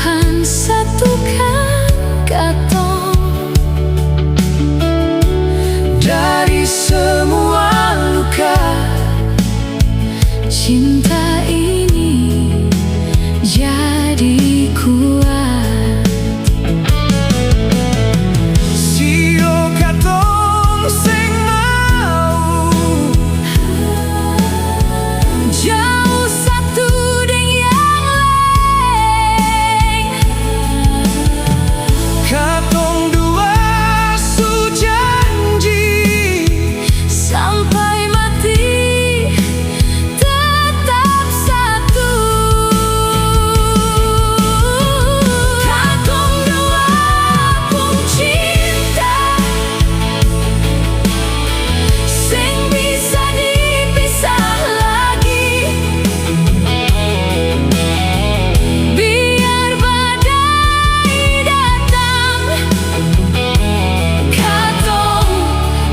Tuhan satukan katong dari semua luka. Cinta ini jadi kuat. Sio katong sing mau Jauh satu deng yang lain. katong dua su janji Sampai mati tetap satu. Katong dua pun cinta sing bisa dipisah lagi. Biar badai datang, katong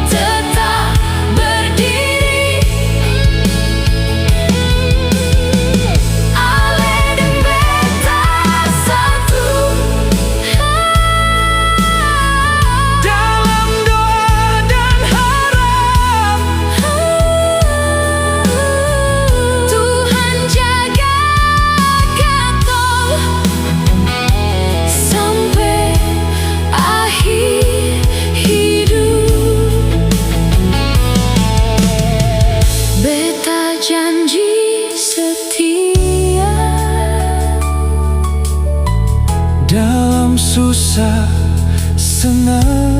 tetap berdiri. Ale deng beta satu dalam doa dan harap. Tuhan jaga katong sampai akhir hidup. Beta janji setia. Dalam susah senang